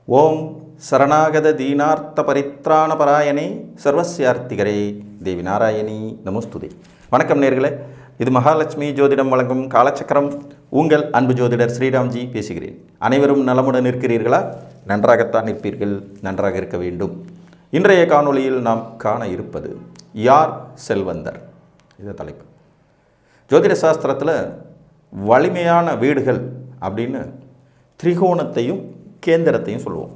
ஓம் சரணாகத தீனார்த்த பரித்ராண பராயணே சர்வஸ்யார்த்திகரே தேவி நாராயணி நமஸ்துதே. வணக்கம் நேர்களே, இது மகாலட்சுமி ஜோதிடம் வழங்கும் காலச்சக்கரம். உங்கள் அன்பு ஜோதிடர் ஸ்ரீராம்ஜி பேசுகிறேன். அனைவரும் நலமுடன் இருக்கிறீர்களா? நன்றாகத்தான் இருப்பீர்கள், நன்றாக இருக்க வேண்டும். இன்றைய காணொளியில் நாம் காண இருப்பது யார் செல்வந்தர்? இது தலைப்பு. ஜோதிட சாஸ்திரத்தில் வலிமையான வீடுகள் அப்படின்னு திரிகோணத்தையும் கேந்திரத்தையும் சொல்லுவோம்.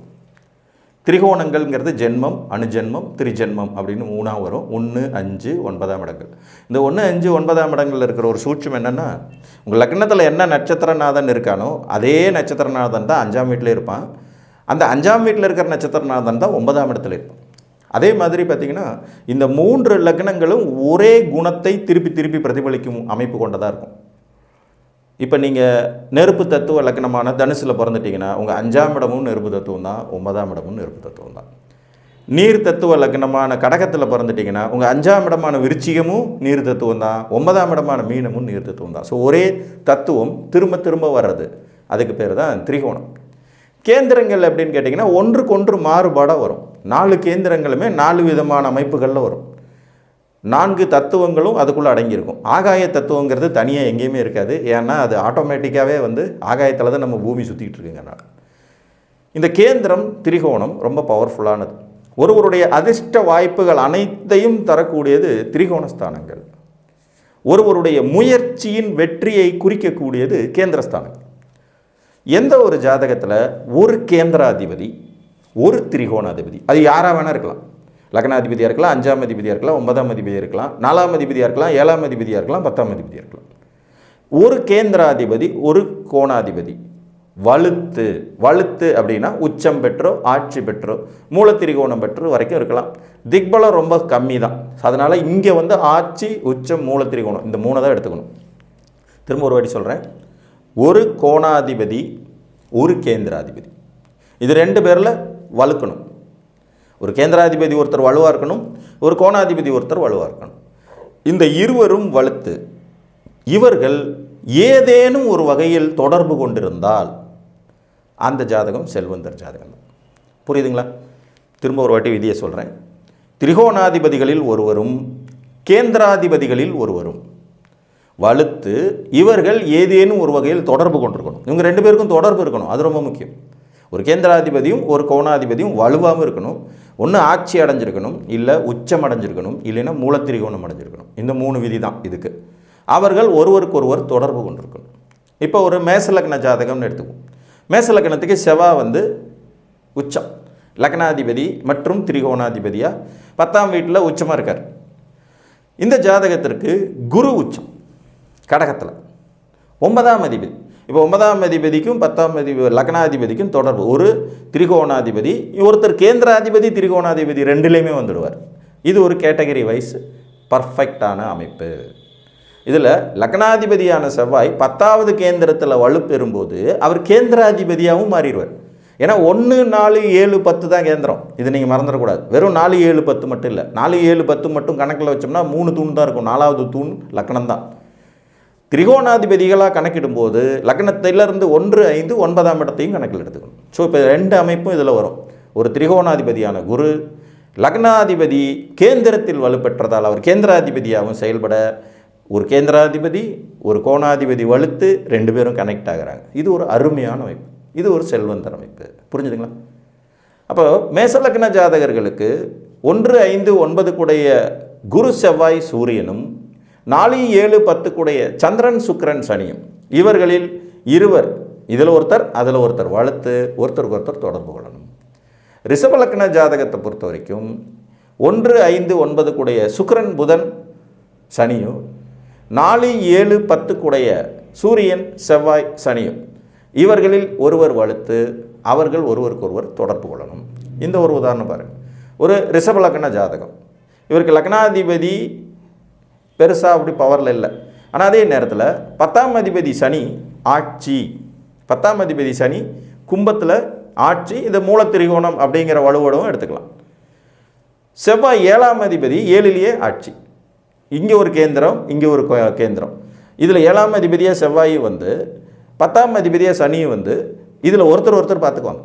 திரிகோணங்கள்ங்கிறது ஜென்மம், அணுஜென்மம், திரிஜென்மம் அப்படின்னு மூணாக வரும். 1, 5, 9ஆம் இடங்கள். இந்த 1, 5, 9ஆம் இடங்களில் இருக்கிற ஒரு சூட்சம் என்னென்னா, உங்கள் லக்னத்தில் என்ன நட்சத்திரநாதன் இருக்கானோ அதே நட்சத்திரநாதன் தான் 5ஆம் வீட்டில் இருப்பான். அந்த 5ஆம் வீட்டில் இருக்கிற நட்சத்திரநாதன் தான் 9ஆம் இடத்துல இருப்பான். அதே மாதிரி பார்த்திங்கன்னா இந்த 3 லக்னங்களும் ஒரே குணத்தை திருப்பி திருப்பி பிரதிபலிக்கும் அமைப்பு கொண்டதாக இருக்கும். இப்போ நீங்கள் நெருப்பு தத்துவ லக்னமான தனுசில் பிறந்துட்டிங்கன்னா உங்கள் 5ஆம் இடமும் நெருப்பு தத்துவம் தான், 9ஆம் இடமும் நெருப்பு தத்துவம் தான். நீர் தத்துவ லக்னமான கடகத்தில் பிறந்துட்டிங்கன்னா உங்கள் 5ஆம் இடமான விருச்சிகமும் நீர் தத்துவம் தான், 9ஆம் இடமான மீனமும் நீர் தத்துவம் தான். ஸோ ஒரே தத்துவம் திரும்ப திரும்ப வர்றது, அதுக்கு பேர் தான் திரிகோணம். கேந்திரங்கள் எப்படின்னு கேட்டிங்கன்னா ஒன்றுக்கொன்று மாறுபாடாக வரும். 4 கேந்திரங்களுமே 4 விதமான அமைப்புகளில் வரும். 4 தத்துவங்களும் அதுக்குள்ளே அடங்கியிருக்கும். ஆகாய தத்துவங்கிறது தனியாக எங்கேயுமே இருக்காது. ஏன்னா அது ஆட்டோமேட்டிக்காகவே ஆகாயத்தில் தான் நம்ம பூமி சுற்றிக்கிட்டு இருக்குங்கனால. இந்த கேந்திரம் திரிகோணம் ரொம்ப பவர்ஃபுல்லானது. ஒருவருடைய அதிர்ஷ்ட வாய்ப்புகள் அனைத்தையும் தரக்கூடியது திரிகோணஸ்தானங்கள். ஒருவருடைய முயற்சியின் வெற்றியை குறிக்கக்கூடியது கேந்திரஸ்தானங்கள். எந்த ஒரு ஜாதகத்தில் ஒரு கேந்திராதிபதி ஒரு திரிகோணாதிபதி, அது யாராக வேணால் இருக்கலாம். லக்னாதிபதியாக இருக்கலாம், 5ஆம் அதிபதியாக இருக்கலாம், 9ஆம் அதிபதியாக இருக்கலாம், 4ஆம் அதிபதியாக இருக்கலாம், 7ஆம் அதிபதியாக இருக்கலாம், 10ஆம் அதிபதியாக இருக்கலாம். ஒரு கேந்திராதிபதி ஒரு கோணாதிபதி வலுத்து அப்படின்னா உச்சம் பெற்றோ ஆட்சி பெற்றோ மூலத்திரிகோணம் பெற்றோ வரைக்கும் இருக்கலாம். திக்பலம் ரொம்ப கம்மி தான். அதனால் இங்கே ஆட்சி, உச்சம், மூலத்திரிகோணம் இந்த 3 தான் எடுத்துக்கணும். திரும்ப ஒரு வாட்டி சொல்கிறேன். ஒரு கோணாதிபதி ஒரு கேந்திராதிபதி, இது 2 பேரில் வலுக்கணும். ஒரு கேந்திராதிபதி ஒருத்தர் வலுவாக இருக்கணும், ஒரு கோணாதிபதி ஒருத்தர் வலுவாக இருக்கணும். இந்த இருவரும் வலுத்து இவர்கள் ஏதேனும் ஒரு வகையில் தொடர்பு கொண்டிருந்தால் அந்த ஜாதகம் செல்வந்தர் ஜாதகம் தான். புரியுதுங்களா? திரும்ப ஒரு வாட்டி விதியை சொல்கிறேன். திரிகோணாதிபதிகளில் ஒருவரும் கேந்திராதிபதிகளில் ஒருவரும் வலுத்து இவர்கள் ஏதேனும் ஒரு வகையில் தொடர்பு கொண்டிருக்கணும். இவங்க 2 பேருக்கும் தொடர்பு இருக்கணும், அது ரொம்ப முக்கியம். ஒரு கேந்திராதிபதியும் ஒரு கோணாதிபதியும் வலுவாகவும் இருக்கணும். ஒன்று ஆட்சி அடைஞ்சிருக்கணும், இல்லை உச்சம் அடைஞ்சிருக்கணும், இல்லைன்னா மூலத்திரிகோணம் அடைஞ்சிருக்கணும். இந்த 3 விதி தான் இதுக்கு. அவர்கள் ஒருவருக்கொருவர் தொடர்பு கொண்டிருக்கணும். இப்போ ஒரு மேசலக்ன ஜாதகம்னு எடுத்துக்குவோம். மேசலக்னத்துக்கு செவ்வாய் உச்சம், லக்னாதிபதி மற்றும் திரிகோணாதிபதியாக 10ஆம் வீட்டில் உச்சமாக இருக்கார். இந்த ஜாதகத்திற்கு குரு உச்சம் கடகத்தில், 9ஆம் அதிபதி. இப்போ 9ஆம் அதிபதிக்கும் 10ஆம் லக்னாதிபதிக்கும் தொடர்பு. ஒரு திரிகோணாதிபதி, ஒருத்தர் கேந்திராதிபதி திரிகோணாதிபதி 2லேயுமே வந்துடுவார். இது ஒரு கேட்டகரி வைஸ் பர்ஃபெக்டான அமைப்பு. இதில் லக்னாதிபதியான செவ்வாய் 10ஆவது கேந்திரத்தில் வலுப்பெறும்போது அவர் கேந்திராதிபதியாகவும் மாறிடுவார். ஏன்னா 1, 4, 7, 10 தான் கேந்திரம். இது நீங்கள் மறந்துடக்கூடாது. வெறும் 4, 7, 10 மட்டும் இல்லை. 4, 7, 10 மட்டும் கணக்கில் வச்சோம்னா 3 தூண் தான் இருக்கும். 4வது தூண் லக்னம் தான். திரிகோணாதிபதிகளாக கணக்கிடும்போது லக்னத்திலிருந்து 1, 5, 9ஆம் இடத்தையும் கணக்கில் எடுத்துக்கணும். ஸோ இப்போ 2 அமைப்பும் இதில் வரும். ஒரு திரிகோணாதிபதியான குரு, லக்னாதிபதி கேந்திரத்தில் வலுப்பெற்றதால் அவர் கேந்திராதிபதியாகவும் செயல்பட, ஒரு கேந்திராதிபதி ஒரு கோணாதிபதி வலுத்து 2 பேரும் கனெக்ட் ஆகிறாங்க. இது ஒரு அருமையான அமைப்பு. இது ஒரு செல்வந்தர் அமைப்பு. புரிஞ்சுதுங்களா? அப்போ மேசலக்ன ஜாதகர்களுக்கு 1, 5, 9 கூடைய குரு செவ்வாய் சூரியனும் 4, 7, 10 கூடைய சந்திரன் சுக்கிரன் சனியும், இவர்களில் இருவர், இதில் ஒருத்தர் அதில் ஒருத்தர் வலுத்து ஒருத்தருக்கு ஒருத்தர் தொடர்பு கொள்ளணும். ரிஷபலக்ன ஜாதகத்தை பொறுத்த வரைக்கும் 1, 5, 9 கூடைய சுக்கிரன் புதன் சனியும், 4, 7, 10 கூடைய சூரியன் செவ்வாய் சனியும், இவர்களில் ஒருவர் வலுத்து அவர்கள் ஒருவருக்கொருவர் தொடர்பு கொள்ளணும். இந்த ஒரு உதாரணம் பாருங்கள். ஒரு ரிஷபலக்ன ஜாதகம், இவருக்கு லக்னாதிபதி பெருசாக அப்படி பவரில் இல்லை. ஆனால் அதே நேரத்தில் 10ஆம் அதிபதி சனி ஆட்சி, 10ஆம் அதிபதி சனி கும்பத்தில் ஆட்சி, இது மூலத்திரிகோணம் அப்படிங்கிற வலுவடவும் எடுத்துக்கலாம். செவ்வாய் 7ஆம் அதிபதி 7லேயே ஆட்சி. இங்கே ஒரு கேந்திரம், இங்கே ஒரு கேந்திரம். இதில் 7ஆம் அதிபதியாக செவ்வாய் 10ஆம் அதிபதியாக சனி இதில் ஒருத்தர் பார்த்துக்குவாங்க.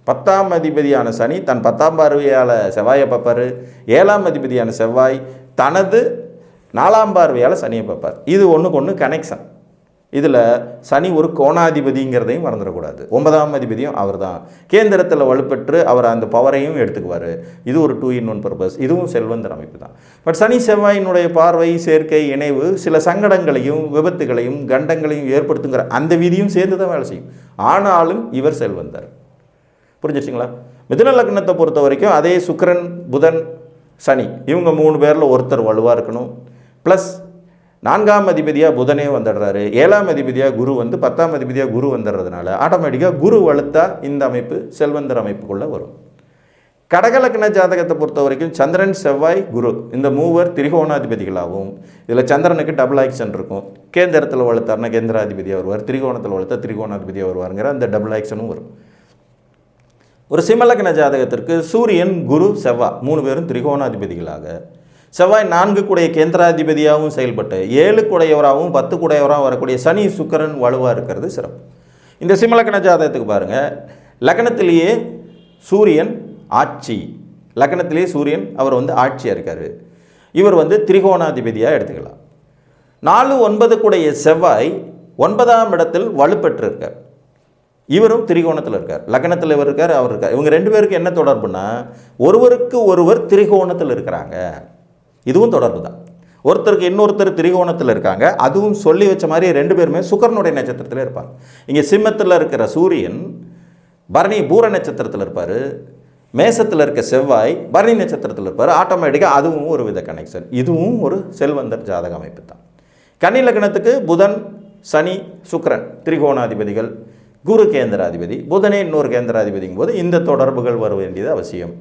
10ஆம் அதிபதியான சனி தன் 10ஆம் பார்வையால் செவ்வாயை பார்ப்பார். 7ஆம் அதிபதியான செவ்வாய் தனது 4ஆம் பார்வையால் சனியை பார்ப்பார். இது ஒன்றுக்கு ஒன்று கனெக்ஷன். இதில் சனி ஒரு கோணாதிபதிங்கிறதையும் மறந்துடக்கூடாது. 9ஆம் அதிபதியும் அவர் தான். கேந்திரத்தில் வலுப்பெற்று அவர் அந்த பவரையும் எடுத்துக்குவார். இது ஒரு 2 in 1 பர்பஸ். இதுவும் செல்வந்தர் அமைப்பு தான். பட் சனி செவ்வாயினுடைய பார்வை, சேர்க்கை, இணைவு சில சங்கடங்களையும் விபத்துகளையும் கண்டங்களையும் ஏற்படுத்துங்கிற அந்த விதியும் சேர்ந்து தான் வேலை செய்யும். ஆனாலும் இவர் செல்வந்தர். புரிஞ்சிச்சிங்களா? மிதுன லக்னத்தை பொறுத்த வரைக்கும் அதே சுக்கிரன், புதன், சனி இவங்க 3 பேரில் ஒருத்தர் வலுவாக இருக்கணும். ப்ளஸ் 4ஆம் அதிபதியாக புதனே வந்துடுறாரு. 7ஆம் அதிபதியாக குரு வந்து 10ஆம் அதிபதியாக குரு வந்துடுறதுனால ஆட்டோமேட்டிக்காக குரு வலுத்தா இந்த அமைப்பு செல்வந்தர் அமைப்புக்குள்ளே வரும். கடகலக்கண ஜாதகத்தை பொறுத்த வரைக்கும் சந்திரன், செவ்வாய், குரு இந்த மூவர் திரிகோணாதிபதிகளாகவும், இதில் சந்திரனுக்கு டபுள் ஆக்ஷன் இருக்கும். கேந்திரத்தில் வலுத்தார்னா கேந்திராதிபதியாக வருவார், திரிகோணத்தில் வலுத்தா திரிகோணாதிபதியாக வருவாருங்கிற அந்த டபுள் ஆக்ஷனும் வரும். ஒரு சிம்மலக்கண ஜாதகத்திற்கு சூரியன், குரு, செவ்வாய் 3 பேரும் திரிகோணாதிபதிகளாக, செவ்வாய் 4 கூடைய கேந்திராதிபதியாகவும் செயல்பட்டு 7 கூடையவராகவும் 10 கூடையவராகவும் வரக்கூடிய சனி, சுக்கிரன் வலுவாக இருக்கிறது சிறப்பு. இந்த சிம்மலக்கண ஜாதகத்துக்கு பாருங்கள், லக்னத்திலேயே சூரியன் ஆட்சி, லக்னத்திலேயே சூரியன் அவர் வந்து ஆட்சியாக இருக்கார். இவர் வந்து திரிகோணாதிபதியாக எடுத்துக்கலாம். 4, 9 கூடைய செவ்வாய் 9ஆம் இடத்தில் வலுப்பெற்றிருக்கார். இவரும் திரிகோணத்தில் இருக்கார். லக்னத்தில் இவர் இருக்கார், அவர் இருக்கார். இவங்க 2 பேருக்கு என்ன தொடர்புனா ஒருவருக்கு ஒருவர் திரிகோணத்தில் இருக்கிறாங்க. இதுவும் தொடர்பு தான். ஒருத்தருக்கு இன்னொருத்தர் திரிகோணத்தில் இருக்காங்க. அதுவும் சொல்லி வச்ச மாதிரி 2 பேருமே சுக்கிரனுடைய நட்சத்திரத்தில் இருப்பாங்க. இங்கே சிம்மத்தில் இருக்கிற சூரியன் பரணி பூர நட்சத்திரத்தில் இருப்பார். மேசத்தில் இருக்க செவ்வாய் பரணி நட்சத்திரத்தில் இருப்பார். ஆட்டோமேட்டிக்காக அதுவும் ஒரு வித கனெக்ஷன். இதுவும் ஒரு செல்வந்தர் ஜாதக அமைப்பு தான். கன்னி லக்னத்துக்கு புதன், சனி, சுக்கிரன் திரிகோணாதிபதிகள், குரு கேந்திராதிபதி, புதனே இன்னொரு கேந்திராதிபதிங்கும் போது இந்த தொடர்புகள் வர வேண்டியது அவசியம்.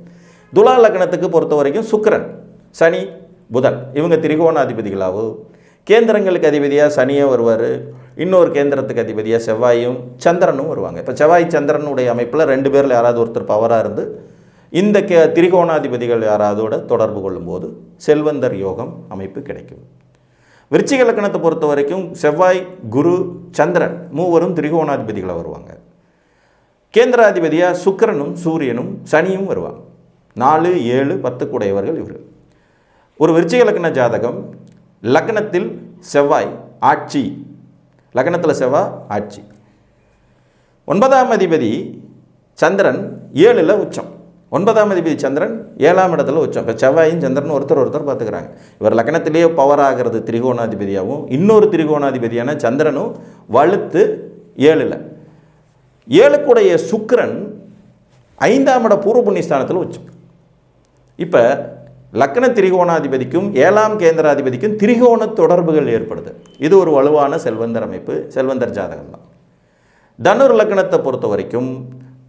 துலா லக்னத்துக்கு பொறுத்த வரைக்கும் சுக்கிரன், சனி, புதன் இவங்க திரிகோணாதிபதிகளாகவும், கேந்திரங்களுக்கு அதிபதியாக சனியே வருவார். இன்னொரு கேந்திரத்துக்கு அதிபதியாக செவ்வாயும் சந்திரனும் வருவாங்க. இப்போ செவ்வாய் சந்திரனுடைய அமைப்பில் 2 பேரில் யாராவது ஒருத்தர் பவராக இருந்து இந்த திரிகோணாதிபதிகள் யாராவதோட தொடர்பு கொள்ளும்போது செல்வந்தர் யோகம் அமைப்பு கிடைக்கும். விருச்சிக லக்னத்தை பொறுத்த வரைக்கும் செவ்வாய், குரு, சந்திரன் மூவரும் திரிகோணாதிபதிகளாக வருவாங்க. கேந்திராதிபதியாக சுக்கிரனும் சூரியனும் சனியும் வருவாங்க. 4, 7, 10 கூடையவர்கள் இவர். ஒரு விருச்சிக லக்ன ஜாதகம் லக்னத்தில் செவ்வாய் ஆட்சி, லக்னத்தில் செவ்வாய் ஆட்சி, 9ஆம் அதிபதி சந்திரன் 7ல் உச்சம், 9ஆம் அதிபதி சந்திரன் 7ஆம் இடத்துல உச்சம். இப்போ செவ்வாயும் சந்திரன் ஒருத்தர் பார்த்துக்கிறாங்க. இவர் லக்னத்திலேயே பவர் ஆகிறது திரிகோணாதிபதியாகவும், இன்னொரு திரிகோணாதிபதியான சந்திரனும் வலுத்து 7ல், 7 கூடைய சுக்கிரன் 5ஆம் இட பூர்வ புண்ணியஸ்தானத்தில் உச்சம். இப்போ லக்ன திரிகோணாதிபதிக்கும் 7ஆம் கேந்திராதிபதிக்கும் திரிகோண தொடர்புகள் ஏற்படுது. இது ஒரு வலுவான செல்வந்தர் அமைப்பு, செல்வந்தர் ஜாதகம் தான். தனுர் லக்னத்தை பொறுத்த வரைக்கும்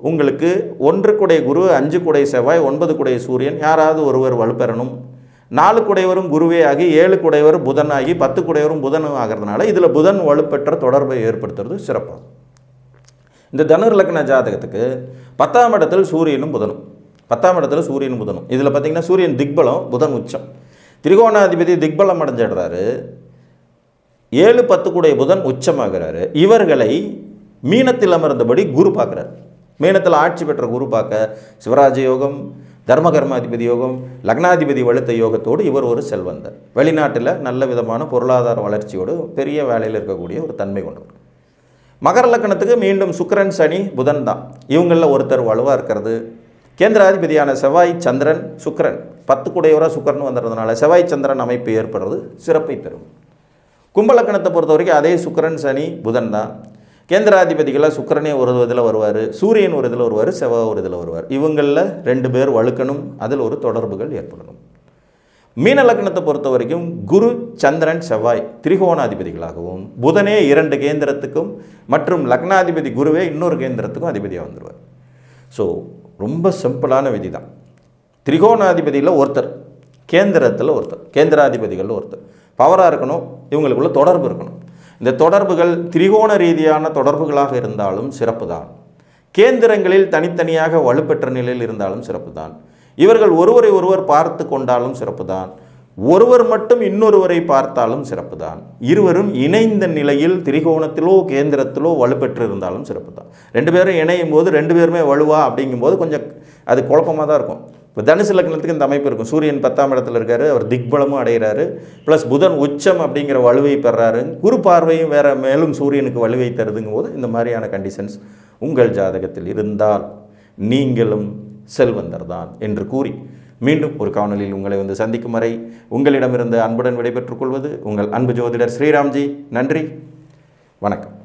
உங்களுக்கு 1 கூடைய குரு, 5 கூடைய செவ்வாய், 9 கூடைய சூரியன் யாராவது ஒருவர் வலுப்பெறணும். 4 கூடையவரும் குருவே ஆகி 7 கூடையவர் புதன் ஆகி 10 கூடையவரும் புதன் ஆகிறதுனால இதில் புதன் வலுப்பெற்ற தொடர்பை ஏற்படுத்துறது சிறப்பாகும். இந்த தனுர் லக்ன ஜாதகத்துக்கு 10ஆம் இடத்தில் சூரியனும் புதனும், 10ஆம் இடத்துல சூரியனும் புதனும். இதில் பார்த்தீங்கன்னா சூரியன் திக்பலம், புதன் உச்சம். திரிகோணாதிபதி திக்பலம் அடைஞ்சிடுறாரு. 7, 10 கூடைய புதன் உச்சமாகிறாரு. இவர்களை மீனத்தில் அமர்ந்தபடி குரு பார்க்குறாரு. மீனத்தில் ஆட்சி பெற்ற குரு பார்க்க சிவராஜ யோகம், தர்மகர்மாதிபதி யோகம், லக்னாதிபதி வலுத்த யோகத்தோடு இவர் ஒரு செல்வந்தர். வெளிநாட்டில் நல்ல விதமான பொருளாதார வளர்ச்சியோடு பெரிய வேலையில் இருக்கக்கூடிய ஒரு தன்மை கொண்டவர். மகர லக்னத்துக்கு மீண்டும் சுக்கிரன், சனி, புதன் தான். இவங்களில் ஒருத்தர் வலுவாக இருக்கிறது. கேந்திராதிபதியான செவ்வாய், சந்திரன், சுக்கிரன் 10 கூடையவராக சுக்கிரன் வந்துடுறதுனால செவ்வாய் சந்திரன் அமைப்பு ஏற்படுறது சிறப்பை தரும். கும்பலக்கணத்தை பொறுத்த வரைக்கும் அதே சுக்கிரன், சனி, புதன் தான். கேந்திராதிபதிகளாக சுக்கிரனே ஒரு இதில் வருவார், சூரியன் ஒரு இதில் வருவார், செவ்வாய் ஒரு இதில் வருவார். இவங்களில் 2 பேர் வலுக்கணும், அதில் ஒரு தொடர்புகள் ஏற்படணும். மீன லக்னத்தை பொறுத்த வரைக்கும் குரு, சந்திரன், செவ்வாய் திரிகோணாதிபதிகளாகவும், புதனே 2 கேந்திரத்துக்கும் மற்றும் லக்னாதிபதி குருவே இன்னொரு கேந்திரத்துக்கும் அதிபதியாக வந்துடுவார். ஸோ ரொம்ப சிம்பிளான விதி தான். திரிகோணாதிபதியில் ஒருத்தர், கேந்திரத்தில் ஒருத்தர், கேந்திராதிபதிகளில் ஒருத்தர் பவராக இருக்கணும். இவங்களுக்குள்ள தொடர்பு இருக்கணும். இந்த தொடர்புகள் திரிகோண ரீதியான தொடர்புகளாக இருந்தாலும் சிறப்பு தான். கேந்திரங்களில் தனித்தனியாக வலுப்பெற்ற நிலையில் இருந்தாலும் சிறப்பு தான். இவர்கள் ஒருவரை ஒருவர் பார்த்து கொண்டாலும் சிறப்பு தான். ஒருவர் மட்டும் இன்னொருவரை பார்த்தாலும் சிறப்பு தான். இருவரும் இணைந்த நிலையில் திரிகோணத்திலோ கேந்திரத்திலோ வலுப்பெற்று இருந்தாலும் சிறப்பு தான். 2 பேரும் இணையும் போது 2 பேருமே வலுவா அப்படிங்கும்போது கொஞ்சம் அது குழப்பமாக தான் இருக்கும். இப்போ தனுசு லக்னத்துக்கு இந்த அமைப்பு இருக்கும். சூரியன் 10ஆம் இடத்துல இருக்காரு, அவர் திக்பலமும் அடைகிறாரு, ப்ளஸ் புதன் உச்சம் அப்படிங்கிற வலுவை பெறாரு, குரு பார்வையும் வேற மேலும் சூரியனுக்கு வலுவை தருதுங்கும் போது இந்த மாதிரியான கண்டிஷன்ஸ் உங்கள் ஜாதகத்தில் இருந்தால் நீங்களும் செல்வந்தர் தான் என்று கூறி மீண்டும் ஒரு காணொலியில் உங்களை சந்திக்கும் வரை உங்களிடமிருந்து அன்புடன் விடைபெற்றுக் கொள்வது உங்கள் அன்பு ஜோதிடர் ஸ்ரீராம்ஜி. நன்றி, வணக்கம்.